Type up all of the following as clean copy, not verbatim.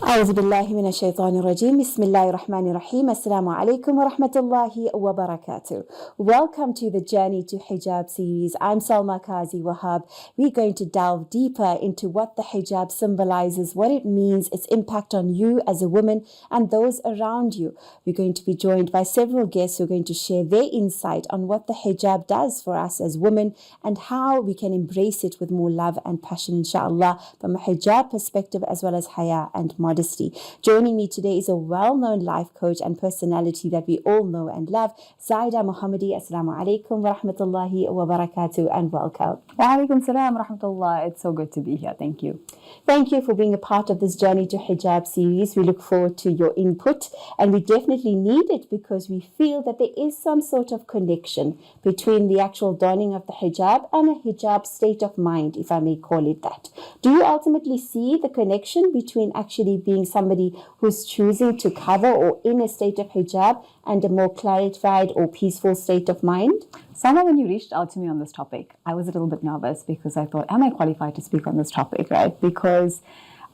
أعوذ بالله من الشيطان الرجيم. بسم الله الرحمن الرحيم. Assalamu alaikum wa rahmatullahi wa barakatuh. Welcome to the Journey to Hijab series. I'm Salma Kazi Wahab. We're going to delve deeper into what the hijab symbolizes, what it means, its impact on you as a woman and those around you. We're going to be joined by several guests who are going to share their insight on what the hijab does for us as women and how we can embrace it with more love and passion, inshallah, from a hijab perspective as well as haya and modesty. Joining me today is a well-known life coach and personality that we all know and love, Zaahida Mahomedy. Assalamu alaikum wa rahmatullahi wa barakatuh and welcome. Wa alaikum salam wa rahmatullah. It's so good to be here. Thank you. Thank you for being a part of this Journey to Hijab series. We look forward to your input, and we definitely need it because we feel that there is some sort of connection between the actual donning of the hijab and a hijab state of mind, if I may call it that. Do you ultimately see the connection between actually being somebody who's choosing to cover or in a state of hijab and a more clarified or peaceful state of mind? Sana, when you reached out to me on this topic, I was a little bit nervous because I thought, am I qualified to speak on this topic, right? Because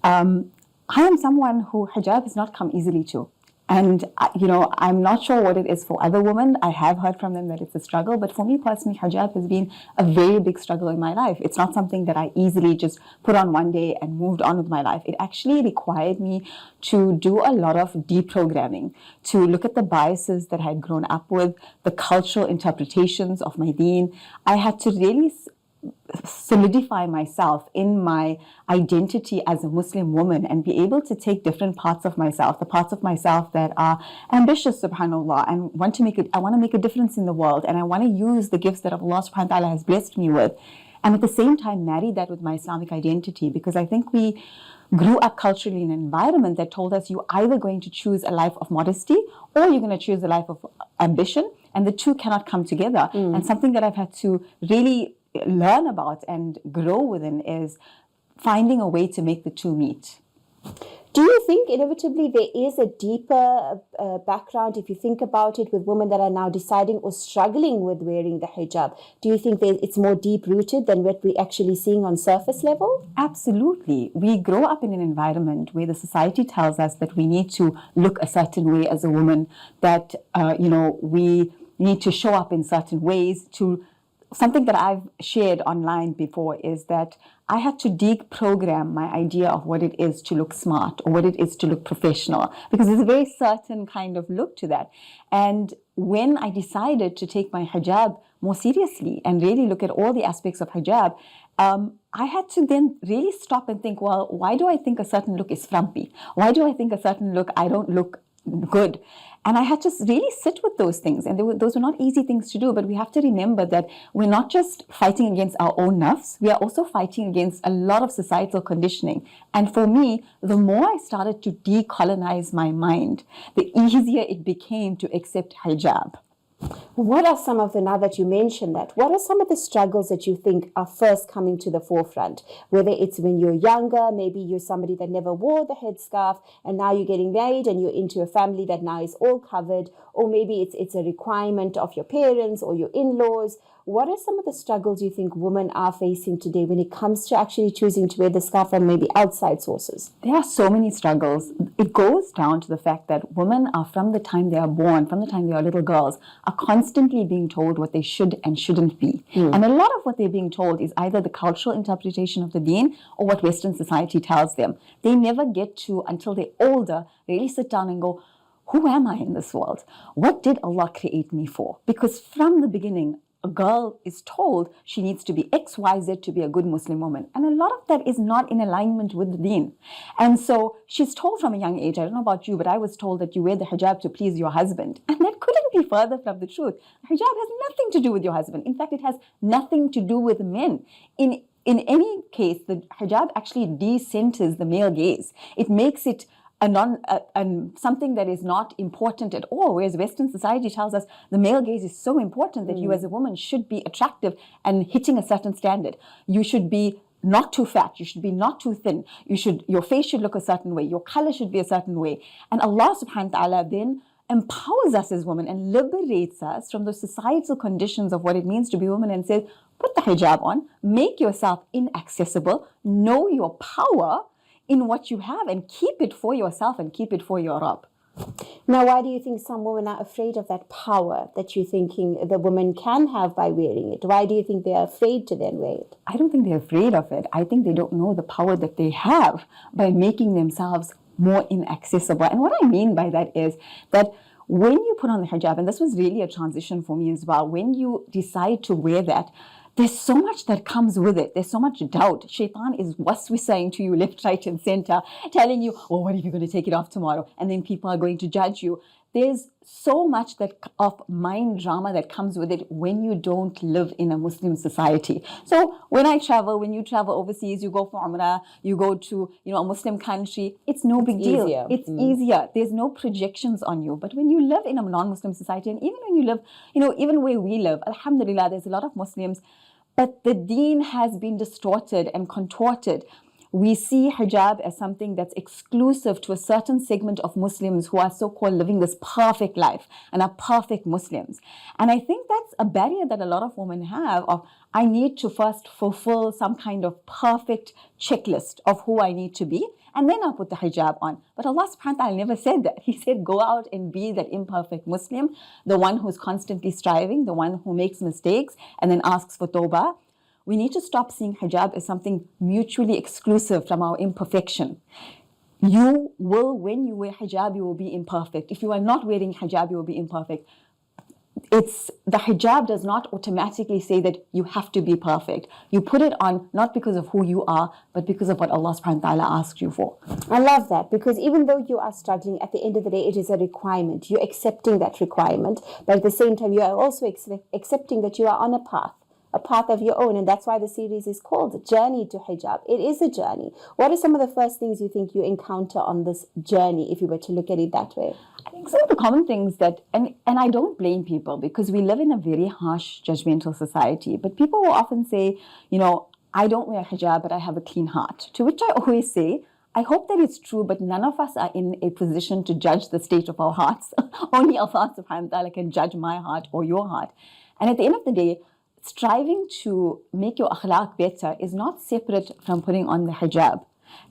I am someone who hijab has not come easily to. And, I'm not sure what it is for other women. I have heard from them that it's a struggle. But for me personally, hijab has been a very big struggle in my life. It's not something that I easily just put on one day and moved on with my life. It actually required me to do a lot of deprogramming, to look at the biases that I had grown up with, the cultural interpretations of my deen. I had to really solidify myself in my identity as a Muslim woman and be able to take different parts of myself, the parts of myself that are ambitious, subhanAllah, and I want to make a difference in the world, and I want to use the gifts that Allah subhanahu wa ta'ala has blessed me with, and at the same time marry that with my Islamic identity, because I think we grew up culturally in an environment that told us you're either going to choose a life of modesty or you're going to choose a life of ambition, and the two cannot come together. And something that I've had to really learn about and grow within is finding a way to make the two meet. Do you think inevitably there is a deeper background, if you think about it, with women that are now deciding or struggling with wearing the hijab? Do you think it's more deep-rooted than what we're actually seeing on surface level? Absolutely. We grow up in an environment where the society tells us that we need to look a certain way as a woman, that, we need to show up in certain ways. Something that I've shared online before is that I had to deprogram my idea of what it is to look smart or what it is to look professional, because there's a very certain kind of look to that. And when I decided to take my hijab more seriously and really look at all the aspects of hijab, I had to then really stop and think, well, why do I think a certain look is frumpy? Why do I think a certain look, I don't look good? And I had to really sit with those things. And those were not easy things to do. But we have to remember that we're not just fighting against our own nafs, we are also fighting against a lot of societal conditioning. And for me, the more I started to decolonize my mind, the easier it became to accept hijab. What are some of the, now that you mentioned that, what are some of the struggles that you think are first coming to the forefront? Whether it's when you're younger, maybe you're somebody that never wore the headscarf and now you're getting married and you're into a family that now is all covered, or maybe it's a requirement of your parents or your in-laws. What are some of the struggles you think women are facing today when it comes to actually choosing to wear the scarf from maybe outside sources? There are so many struggles. It goes down to the fact that women are, from the time they are born, from the time they are little girls, are constantly being told what they should and shouldn't be. And a lot of what they're being told is either the cultural interpretation of the deen or what Western society tells them. They never get to, until they're older, really sit down and go, who am I in this world? What did Allah create me for? Because from the beginning, a girl is told she needs to be X, Y, Z to be a good Muslim woman. And a lot of that is not in alignment with the deen. And so she's told from a young age, I don't know about you, but I was told that you wear the hijab to please your husband. And that couldn't be further from the truth. Hijab has nothing to do with your husband. In fact, it has nothing to do with men. In any case, the hijab actually decenters the male gaze. It makes it something that is not important at all, whereas Western society tells us the male gaze is so important that you as a woman should be attractive and hitting a certain standard. You should be not too fat, you should be not too thin, your face should look a certain way, your color should be a certain way. And Allah subhanahu wa ta'ala then empowers us as women and liberates us from the societal conditions of what it means to be women and says, put the hijab on, make yourself inaccessible, know your power, in what you have and keep it for yourself and keep it for your Rabb. Now, why do you think some women are afraid of that power that you're thinking the woman can have by wearing it? Why do you think they are afraid to then wear it? I don't think they're afraid of it. I think they don't know the power that they have by making themselves more inaccessible. And what I mean by that is that when you put on the hijab, and this was really a transition for me as well, when you decide to wear that, there's so much that comes with it. There's so much doubt. Shaitan is waswisaying to you left, right, and center, telling you, oh, what if you're going to take it off tomorrow? And then people are going to judge you. There's so much of mind drama that comes with it when you don't live in a Muslim society. So when you travel overseas, you go for Umrah, you go to a Muslim country, it's no big deal. Easier. It's easier. There's no projections on you. But when you live in a non-Muslim society, and even when you live, even where we live, alhamdulillah, there's a lot of Muslims, but the deen has been distorted and contorted. We see hijab as something that's exclusive to a certain segment of Muslims who are so-called living this perfect life and are perfect Muslims. And I think that's a barrier that a lot of women have of, I need to first fulfill some kind of perfect checklist of who I need to be, and then I'll put the hijab on. But Allah subhanahu wa ta'ala never said that. He said, go out and be that imperfect Muslim, the one who's constantly striving, the one who makes mistakes and then asks for tawbah. We need to stop seeing hijab as something mutually exclusive from our imperfection. You will, when you wear hijab, you will be imperfect. If you are not wearing hijab, you will be imperfect. The hijab does not automatically say that you have to be perfect. You put it on not because of who you are, but because of what Allah subhanahu wa ta'ala asked you for. I love that, because even though you are struggling, at the end of the day, it is a requirement. You're accepting that requirement, but at the same time, you are also accepting that you are on a path of your own. And that's why the series is called Journey to Hijab. It is a journey. What are some of the first things you think you encounter on this journey, if you were to look at it that way? I think some of the common things that, and I don't blame people, because we live in a very harsh, judgmental society, but people will often say, I don't wear hijab, but I have a clean heart. To which I always say, I hope that it's true, but none of us are in a position to judge the state of our hearts. Only Allah subhanahu wa ta'ala can judge my heart or your heart. And at the end of the day, striving to make your akhlaq better is not separate from putting on the hijab.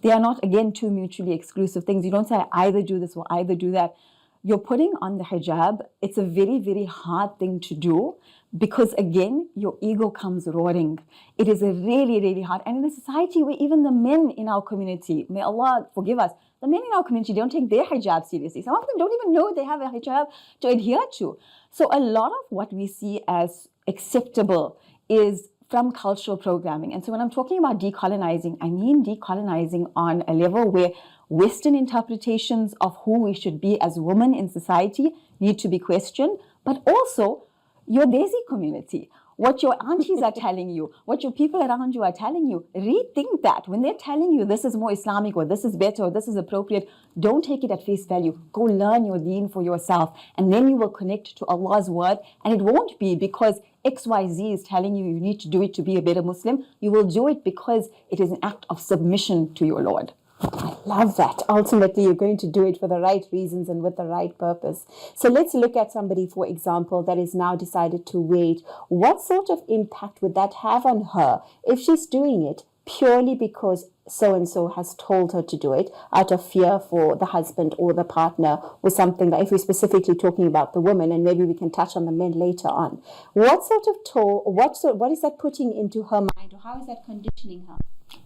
They are not, again, two mutually exclusive things. You don't say, I either do this or either do that. You're putting on the hijab. It's a very, very hard thing to do because, again, your ego comes roaring. It is a really, really hard. And in a society where even the men in our community, may Allah forgive us, the men in our community don't take their hijab seriously. Some of them don't even know they have a hijab to adhere to. So a lot of what we see as acceptable is from cultural programming. And so when I'm talking about decolonizing, I mean decolonizing on a level where Western interpretations of who we should be as women in society need to be questioned, but also your Desi community. What your aunties are telling you, what your people around you are telling you, rethink that. When they're telling you this is more Islamic or this is better or this is appropriate, don't take it at face value. Go learn your deen for yourself, and then you will connect to Allah's word. And it won't be because XYZ is telling you need to do it to be a better Muslim. You will do it because it is an act of submission to your Lord. I love that. Ultimately, you're going to do it for the right reasons and with the right purpose. So let's look at somebody, for example, that is now decided to wait. What sort of impact would that have on her if she's doing it purely because so-and-so has told her to do it out of fear for the husband or the partner or something, that if we're specifically talking about the woman, and maybe we can touch on the men later on. What sort of toll, what is that putting into her mind, or how is that conditioning her?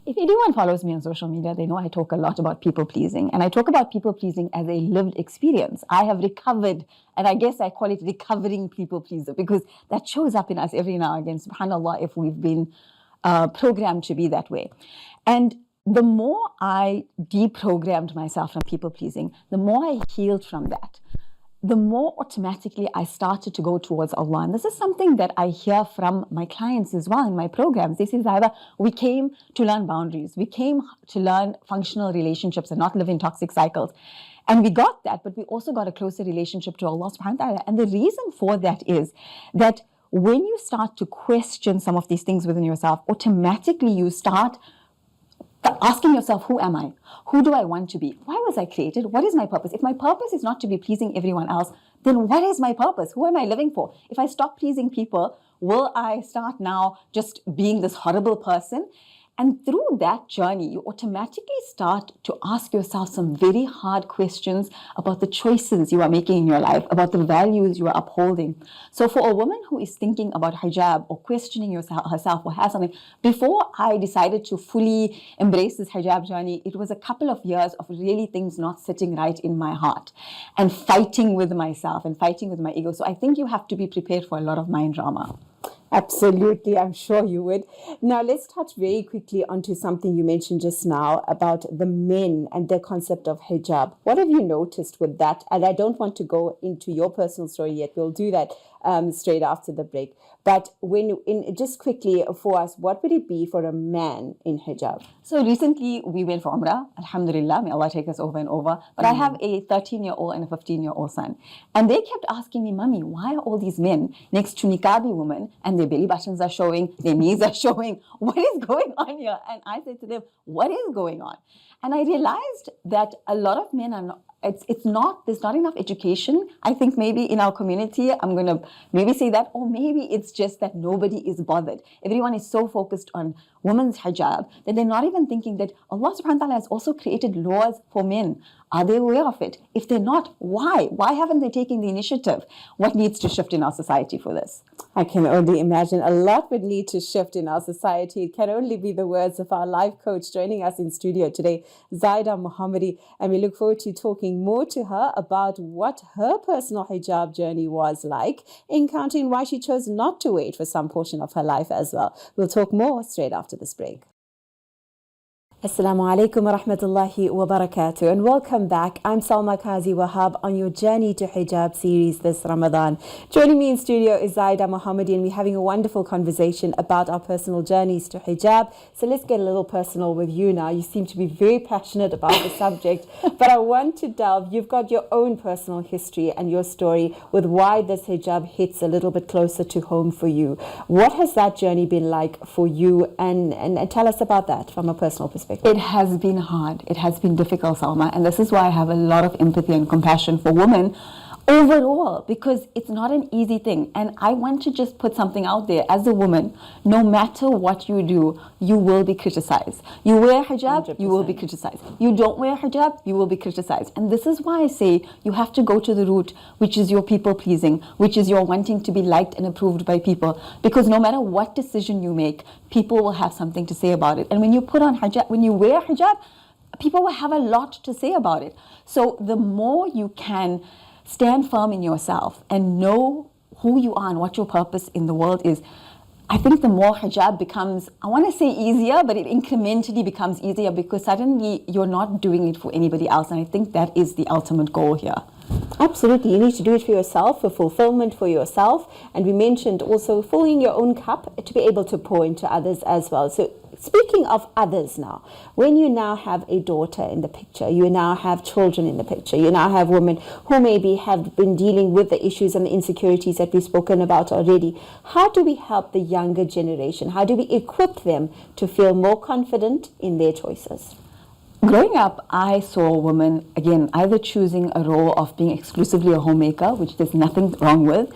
If anyone follows me on social media, they know I talk a lot about people pleasing. And I talk about people pleasing as a lived experience. I have recovered, and I guess I call it recovering people pleaser, because that shows up in us every now and again, subhanAllah, if we've been programmed to be that way. And the more I deprogrammed myself from people pleasing, the more I healed from that, the more automatically I started to go towards Allah. And this is something that I hear from my clients as well in my programs. They say, Zaahida, we came to learn boundaries. We came to learn functional relationships and not live in toxic cycles. And we got that, but we also got a closer relationship to Allah subhanahu wa ta'ala. And the reason for that is that when you start to question some of these things within yourself, automatically you start asking yourself, who am I? Who do I want to be? Why was I created? What is my purpose? If my purpose is not to be pleasing everyone else, then what is my purpose? Who am I living for? If I stop pleasing people, will I start now just being this horrible person? And through that journey, you automatically start to ask yourself some very hard questions about the choices you are making in your life, about the values you are upholding. So for a woman who is thinking about hijab or questioning herself or has something, before I decided to fully embrace this hijab journey, it was a couple of years of really things not sitting right in my heart and fighting with myself and fighting with my ego. So I think you have to be prepared for a lot of mind drama. Absolutely, I'm sure you would. Now, let's touch very quickly onto something you mentioned just now about the men and their concept of hijab. What have you noticed with that? And I don't want to go into your personal story yet. We'll do that straight after the break. But just quickly for us, what would it be for a man in hijab? So recently we went for Umrah, Alhamdulillah, may Allah take us over and over. But I have a 13-year-old and a 15-year-old son. And they kept asking me, Mummy, why are all these men next to niqabi women and their belly buttons are showing, their knees are showing? What is going on here? And I said to them, what is going on? And I realized that a lot of men are not, there's not enough education. I think maybe in our community, I'm going to maybe say that, or maybe it's just that nobody is bothered. Everyone is so focused on women's hijab that they're not even thinking that Allah subhanahu wa ta'ala has also created laws for men. Are they aware of it? If they're not, why? Why haven't they taken the initiative? What needs to shift in our society for this? I can only imagine a lot would need to shift in our society. It can only be the words of our life coach joining us in studio today, Zaahida Mahomedy, and we look forward to talking more to her about what her personal hijab journey was like, encountering why she chose not to wait for some portion of her life as well. We'll talk more straight after this break. Assalamu alaikum wa rahmatullahi wa barakatuh, and welcome back. I'm Salma Kazi Wahab on your Journey to Hijab series this Ramadan. Joining me in studio is Zaahida Mahomedy, and we're having a wonderful conversation about our personal journeys to hijab. So let's get a little personal with you now. You seem to be very passionate about the subject, but I want to delve. You've got your own personal history and your story with why this hijab hits a little bit closer to home for you. What has that journey been like for you? And tell us about that from a personal perspective. It has been hard. It has been difficult, Salma. And this is why I have a lot of empathy and compassion for women overall, because it's not an easy thing. And I want to just put something out there. As a woman, no matter what you do, you will be criticized. You wear hijab, 100%. You will be criticized. You don't wear hijab, you will be criticized. And this is why I say you have to go to the root, which is your people pleasing, which is your wanting to be liked and approved by people. Because no matter what decision you make, people will have something to say about it. And when you put on hijab, when you wear hijab, people will have a lot to say about it. So the more you can stand firm in yourself and know who you are and what your purpose in the world is, I think the more hijab becomes, I want to say easier, but it incrementally becomes easier because suddenly you're not doing it for anybody else. And I think that is the ultimate goal here. Absolutely. You need to do it for yourself, for fulfillment for yourself. And we mentioned also filling your own cup to be able to pour into others as well. So speaking of others now, when you now have a daughter in the picture, you now have children in the picture, you now have women who maybe have been dealing with the issues and the insecurities that we've spoken about already, how do we help the younger generation? How do we equip them to feel more confident in their choices? Growing up, I saw women, again, either choosing a role of being exclusively a homemaker, which there's nothing wrong with,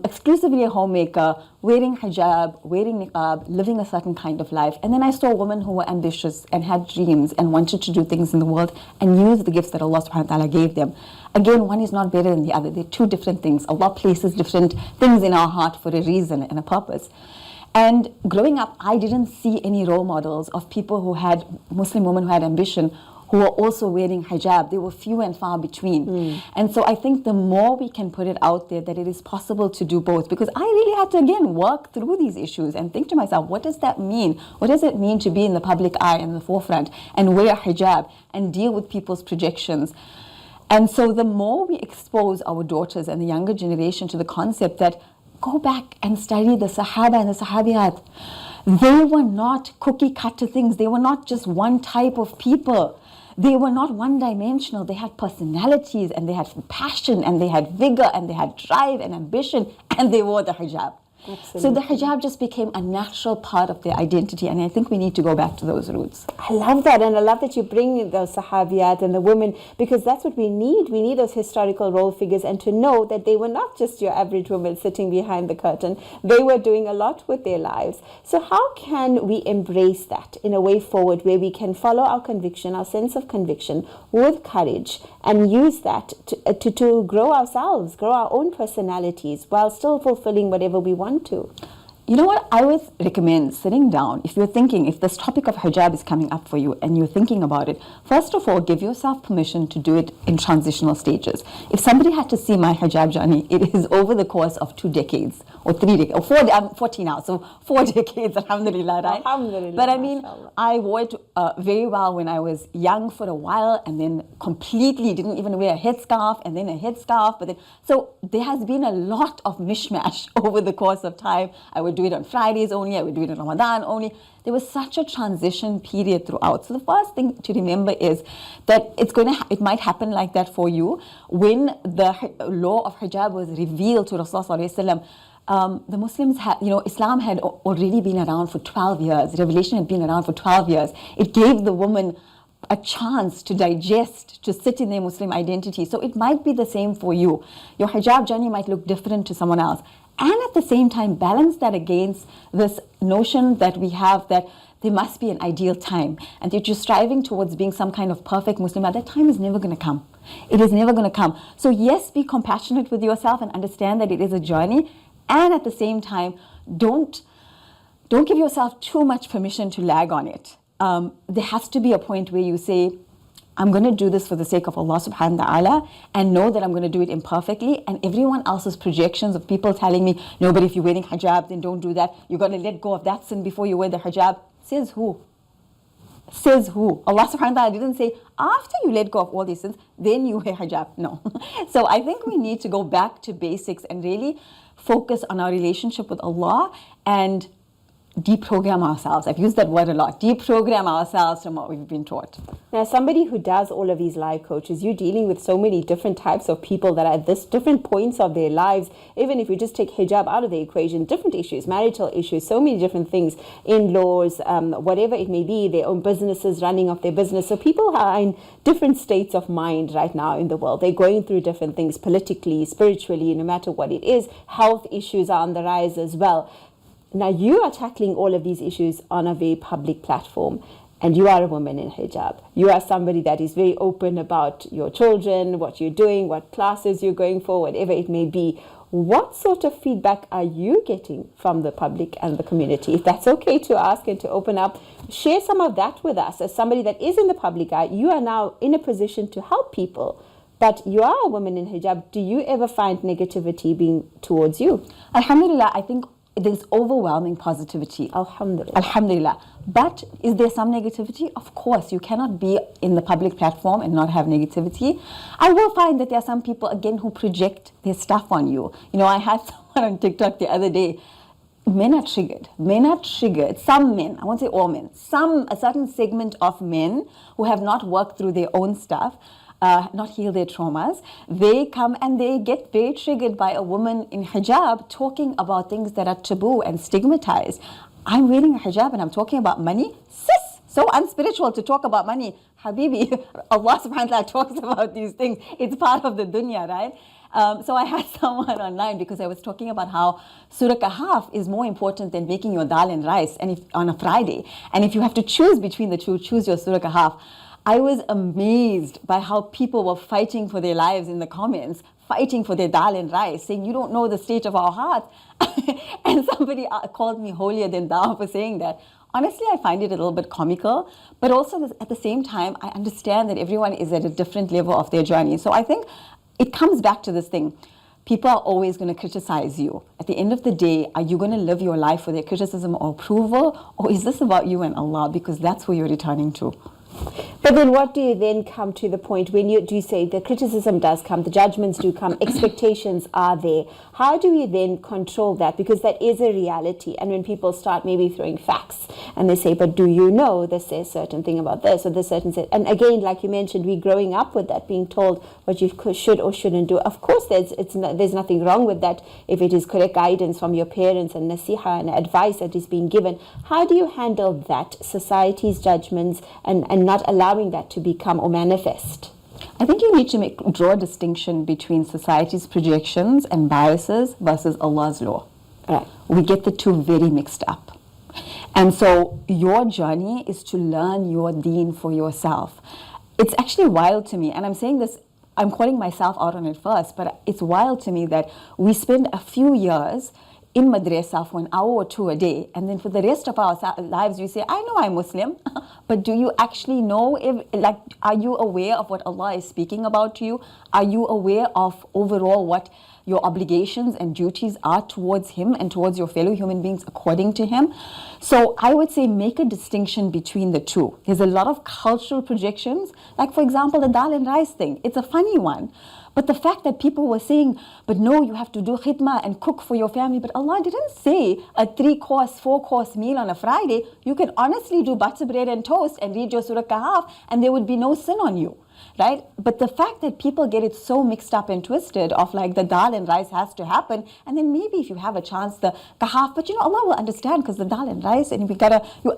exclusively a homemaker, wearing hijab, wearing niqab, living a certain kind of life. And then I saw women who were ambitious and had dreams and wanted to do things in the world and use the gifts that Allah subhanahu wa ta'ala gave them. Again, one is not better than the other. They're two different things. Allah places different things in our heart for a reason and a purpose. And growing up, I didn't see any role models of people who had, Muslim women who had ambition, who were also wearing hijab. They were few and far between. And so I think the more we can put it out there that it is possible to do both, because I really had to, again, work through these issues and think to myself, what does that mean? What does it mean to be in the public eye and the forefront and wear hijab and deal with people's projections? And so the more we expose our daughters and the younger generation to the concept that go back and study the Sahaba and the Sahabiyat. They were not cookie cutter things. They were not just one type of people. They were not one-dimensional. They had personalities and they had passion and they had vigor and they had drive and ambition and they wore the hijab. So the hijab just became a natural part of their identity, and I think we need to go back to those roots. I love that, and I love that you bring those sahabiyat and the women, because that's what we need. We need those historical role figures, and to know that they were not just your average woman sitting behind the curtain. They were doing a lot with their lives. So how can we embrace that in a way forward where we can follow our conviction, our sense of conviction, with courage, and use that to grow ourselves, grow our own personalities, while still fulfilling whatever we want to? You know what? I would recommend sitting down. If you're thinking, if this topic of hijab is coming up for you and you're thinking about it, first of all, give yourself permission to do it in transitional stages. If somebody had to see my hijab journey, it is over the course of 2 decades or 3 decades, or 4, I'm 40 now, so 4 decades, alhamdulillah, right? Alhamdulillah, but I mean, mashallah. I wore it very well when I was young for a while, and then completely didn't even wear a headscarf, and then a headscarf. But then, so there has been a lot of mishmash over the course of time. I would do it on Fridays only, I would do it in Ramadan only. There was such a transition period throughout. So the first thing to remember is that it might happen like that for you. When the law of hijab was revealed to Rasulullah, the Muslims had, Islam had already been around for 12 years. Revelation had been around for 12 years. It gave the woman a chance to digest, to sit in their Muslim identity. So it might be the same for you. Your hijab journey might look different to someone else. And at the same time, balance that against this notion that we have that there must be an ideal time, and that you're striving towards being some kind of perfect Muslim. That time is never going to come. It is never going to come. So yes, be compassionate with yourself and understand that it is a journey. And at the same time, don't give yourself too much permission to lag on it. There has to be a point where you say, I'm going to do this for the sake of Allah subhanahu wa ta'ala, and know that I'm going to do it imperfectly. And everyone else's projections of people telling me, no, but if you're wearing hijab, then don't do that. You're going to let go of that sin before you wear the hijab. Says who? Says who? Allah subhanahu wa ta'ala didn't say, after you let go of all these sins, then you wear hijab. No. So I think we need to go back to basics and really focus on our relationship with Allah and deprogram ourselves. I've used that word a lot. Deprogram ourselves from what we've been taught. Now, somebody who does all of these life coaches, you're dealing with so many different types of people that are at this different points of their lives. Even if you just take hijab out of the equation, different issues, marital issues, so many different things, in-laws, whatever it may be, their own businesses, running of their business. So people are in different states of mind right now in the world. They're going through different things politically, spiritually, no matter what it is. Health issues are on the rise as well. Now, you are tackling all of these issues on a very public platform, and you are a woman in hijab. You are somebody that is very open about your children, what you're doing, what classes you're going for, whatever it may be. What sort of feedback are you getting from the public and the community? If that's okay to ask and to open up, share some of that with us. As somebody that is in the public eye, you are now in a position to help people. But you are a woman in hijab. Do you ever find negativity being towards you? Alhamdulillah, I think there's overwhelming positivity. Alhamdulillah. Alhamdulillah. But is there some negativity? Of course, you cannot be in the public platform and not have negativity. I will find that there are some people, again, who project their stuff on you. I had someone on TikTok the other day. Men are triggered. Men are triggered. Some men, I won't say all men, a certain segment of men who have not worked through their own stuff, not heal their traumas, they come and they get very triggered by a woman in hijab talking about things that are taboo and stigmatized. I'm wearing a hijab and I'm talking about money? Sis, so unspiritual to talk about money. Habibi, Allah subhanahu wa ta'ala talks about these things. It's part of the dunya, right? So I had someone online because I was talking about how Surah Kahf is more important than making your dal and rice on a Friday. And if you have to choose between the two, choose your Surah Kahf. I was amazed by how people were fighting for their lives in the comments, fighting for their dal and rice, saying, you don't know the state of our hearts. And somebody called me holier than thou for saying that. Honestly, I find it a little bit comical, but also at the same time, I understand that everyone is at a different level of their journey. So I think it comes back to this thing. People are always going to criticize you. At the end of the day, are you going to live your life for their criticism or approval? Or is this about you and Allah? Because that's who you're returning to. But then what do you then come to the point when you do say the criticism does come, the judgments do come, expectations are there. How do we then control that? Because that is a reality. And when people start maybe throwing facts and they say, but do you know this says certain thing about this or this certain say, and again, like you mentioned, we're growing up with that, being told what you should or shouldn't do. Of course, there's nothing wrong with that if it is correct guidance from your parents and nasiha and advice that is being given. How do you handle that, society's judgments, and not allowing that to become or manifest? I think you need to draw a distinction between society's projections and biases versus Allah's law. Right. We get the two very mixed up. And so your journey is to learn your deen for yourself. It's actually wild to me, and I'm saying this, I'm calling myself out on it first, but it's wild to me that we spend a few years in madrasa for an hour or two a day, and then for the rest of our lives we say, I know I'm Muslim, but do you actually know, are you aware of what Allah is speaking about to you? Are you aware of overall what your obligations and duties are towards Him and towards your fellow human beings according to Him? So I would say make a distinction between the two. There's a lot of cultural projections, like for example the dal and rice thing. It's a funny one. But the fact that people were saying, but no, you have to do khidmah and cook for your family. But Allah didn't say a 3-course, 4-course meal on a Friday. You can honestly do butter bread and toast and read your Surah Kahf and there would be no sin on you. Right? But the fact that people get it so mixed up and twisted of like the dal and rice has to happen, and then maybe if you have a chance the kahaf, but Allah will understand because the dal and rice, and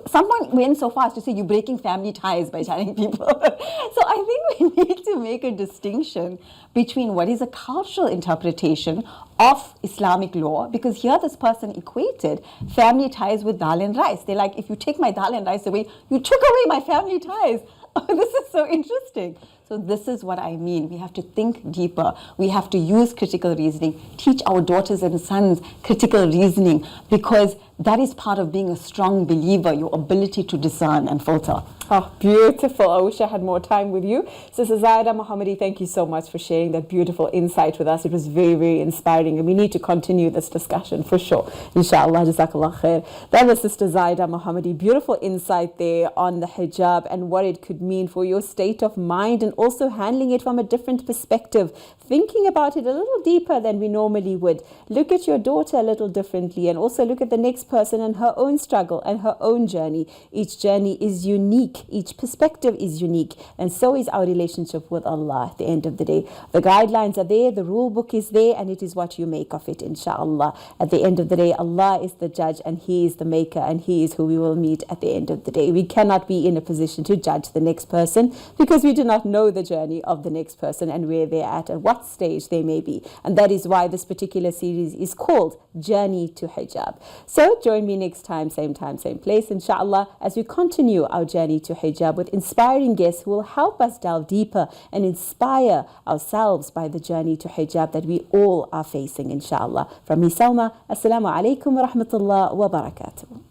someone went so far as to say you're breaking family ties by telling people. So I think we need to make a distinction between what is a cultural interpretation of Islamic law, because here this person equated family ties with dal and rice. They're like, if you take my dal and rice away, you took away my family ties. This is so interesting. So this is what I mean. We have to think deeper. We have to use critical reasoning, teach our daughters and sons critical reasoning, because that is part of being a strong believer, your ability to discern and filter. Oh, beautiful. I wish I had more time with you. Sister Zaahida Mahomedy, thank you so much for sharing that beautiful insight with us. It was very, very inspiring, and we need to continue this discussion for sure. Inshallah, Jazakallah khair. That was Sister Zaahida Mahomedy. Beautiful insight there on the hijab and what it could mean for your state of mind, and also handling it from a different perspective, thinking about it a little deeper than we normally would. Look at your daughter a little differently, and also look at the next person and her own struggle and her own journey. Each journey is unique. Each perspective is unique, and so is our relationship with Allah at the end of the day. The guidelines are there, the rule book is there, and it is what you make of it, inshallah. At the end of the day, Allah is the judge and He is the maker, and He is who we will meet at the end of the day. We cannot be in a position to judge the next person because we do not know the journey of the next person and where they're at what stage they may be. And that is why this particular series is called Journey to Hijab. So join me next time, same place, inshallah, as we continue our journey to Hijab with inspiring guests who will help us delve deeper and inspire ourselves by the journey to Hijab that we all are facing, inshallah. From me, Salma, Assalamu alaikum wa rahmatullah wa barakatuh.